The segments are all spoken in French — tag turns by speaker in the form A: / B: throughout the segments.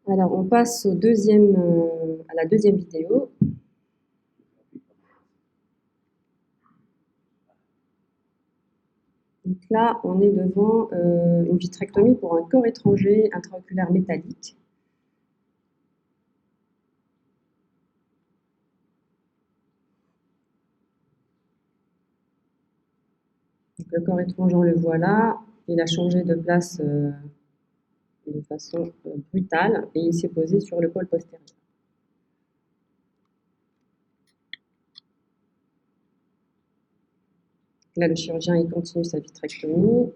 A: Alors, on passe à la deuxième vidéo. Donc là, on est devant une vitrectomie pour un corps étranger intraoculaire métallique. Donc, le corps étranger, on le voit là. Il a changé de place de façon brutale et il s'est posé sur le pôle postérieur. Là, le chirurgien, il continue sa vitrectomie.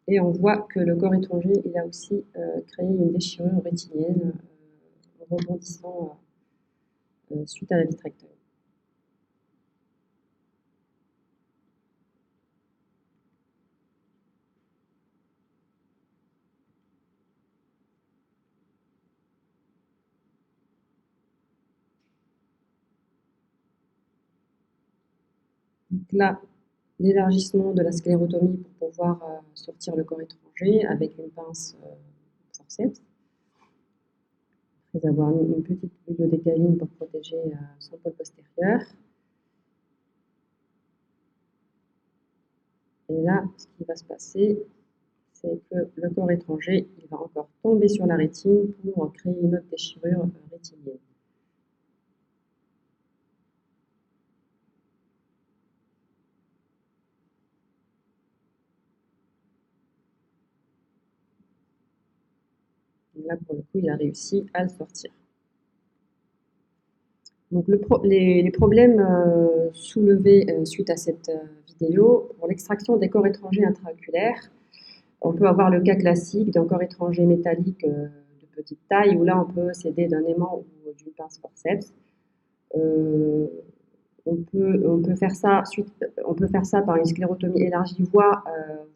A: Et on voit que le corps étranger, il a aussi créé une déchirure rétinienne en rebondissant suite à la vitrectomie. Donc là, l'élargissement de la sclérotomie pour pouvoir sortir le corps étranger avec une pince forceps, après avoir mis une petite bulle de décaline pour protéger son pôle postérieur. Et là, ce qui va se passer, c'est que le corps étranger, il va encore tomber sur la rétine pour créer une autre déchirure rétinienne. Et là, pour le coup, il a réussi à le sortir. Donc les problèmes soulevés suite à cette vidéo, pour l'extraction des corps étrangers intraoculaires, on peut avoir le cas classique d'un corps étranger métallique de petite taille, où là on peut s'aider d'un aimant ou d'une pince forceps. Euh, on peut faire ça par une sclérotomie élargie, voire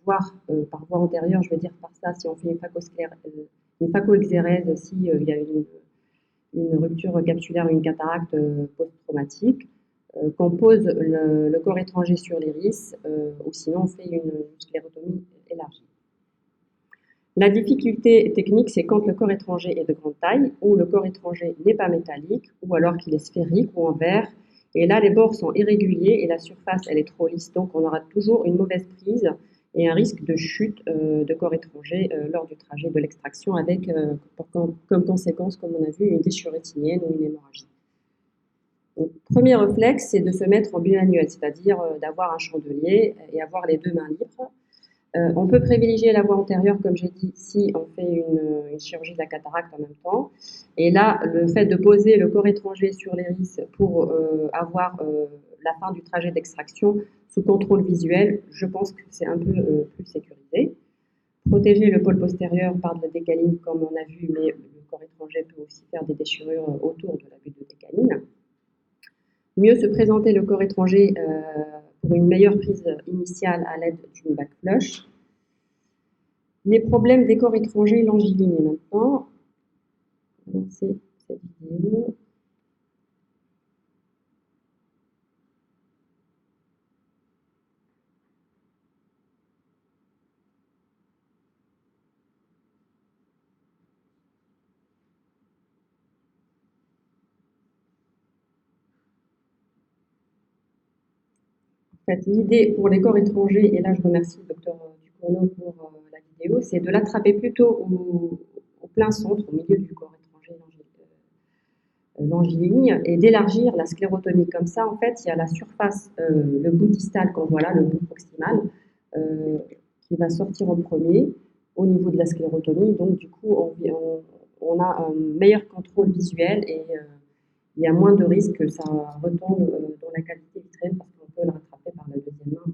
A: par voie antérieure, je veux dire par ça si on fait une phacoexérèse, s'il y a une rupture capsulaire ou une cataracte post-traumatique, qu'on pose le corps étranger sur l'iris, ou sinon on fait une sclérotomie élargie. La difficulté technique, c'est quand le corps étranger est de grande taille, ou le corps étranger n'est pas métallique, ou alors qu'il est sphérique ou en verre. Et là, les bords sont irréguliers et la surface, elle est trop lisse. Donc, on aura toujours une mauvaise prise et un risque de chute de corps étranger lors du trajet de l'extraction avec, comme conséquence, comme on a vu, une déchirure rétinienne ou une hémorragie. Donc, premier réflexe, c'est de se mettre en bimanuel, c'est-à-dire d'avoir un chandelier et avoir les deux mains libres. On peut privilégier la voie antérieure, comme j'ai dit, si on fait une chirurgie de la cataracte en même temps. Et là, le fait de poser le corps étranger sur l'iris pour avoir la fin du trajet d'extraction sous contrôle visuel, je pense que c'est un peu plus sécurisé. Protéger le pôle postérieur par de la décaline, comme on a vu, mais le corps étranger peut aussi faire des déchirures autour de la bulle de décaline. Mieux se présenter le corps étranger pour une meilleure prise initiale à l'aide d'une back flush. Les problèmes des corps étrangers longilignes maintenant. On va lancer cette vidéo. En fait, l'idée pour les corps étrangers, et là je remercie le docteur Ducournau pour la vidéo, c'est de l'attraper plutôt au plein centre, au milieu du corps étranger longiligne, et d'élargir la sclérotomie. Comme ça, en fait, il y a la surface, le bout distal qu'on voit là, le bout proximal, euh, qui va sortir en premier au niveau de la sclérotomie. Donc, du coup, on a un meilleur contrôle visuel et il y a moins de risques que ça retombe dans la cavité vitrine parce qu'on peut le rattraper par la deuxième main.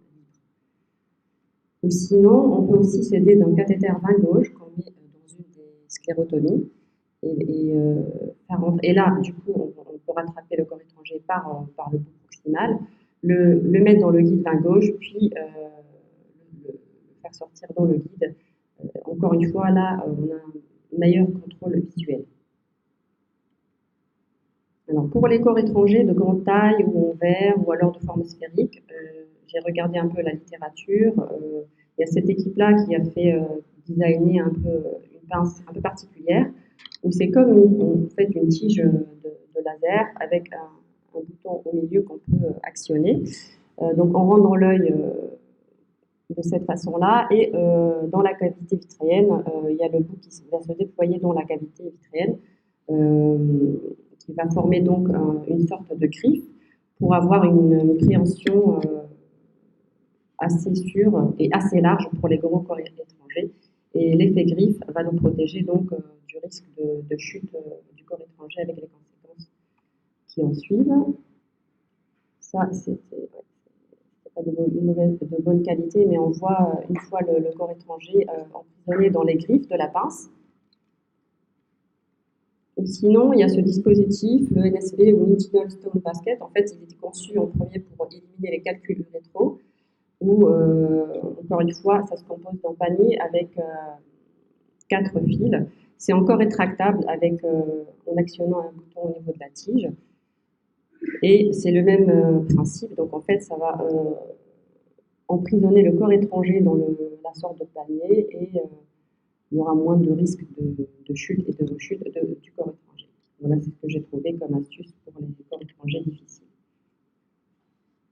A: Ou sinon, on peut aussi s'aider d'un cathéter vein gauche qu'on met dans une des sclérotomies faire rentrer. Et là, du coup, on peut rattraper le corps étranger par le bout proximal, le mettre dans le guide vein gauche, puis le faire sortir dans le guide. Encore une fois, là, on a un meilleur contrôle visuel. Alors, pour les corps étrangers de grande taille ou en verre ou alors de forme sphérique, j'ai regardé un peu la littérature. Il y a cette équipe-là qui a fait designer un peu une pince un peu particulière où c'est comme en fait une tige de laser avec un bouton au milieu qu'on peut actionner. Donc on rentre dans l'œil de cette façon-là et dans la cavité vitréenne, il y a le bout qui va se déployer dans la cavité vitréenne euh, qui va former donc une sorte de griffe pour avoir une préhension assez sûre et assez large pour les gros corps étrangers. Et l'effet griffe va nous protéger donc du risque de chute du corps étranger avec les conséquences qui en suivent. Ça, c'était pas de bonne qualité, mais on voit une fois le corps étranger emprisonné dans les griffes de la pince. Ou sinon, il y a ce dispositif, le NSB ou Nitinol Stone Basket. En fait, il était conçu en premier pour éliminer les calculs rétro, où, encore une fois, ça se compose d'un panier avec 4 fils. C'est encore rétractable avec, en actionnant un bouton au niveau de la tige. Et c'est le même principe. Donc, en fait, ça va emprisonner le corps étranger dans la sorte de panier et il y aura moins de risques de chute et de rechute du corps étranger.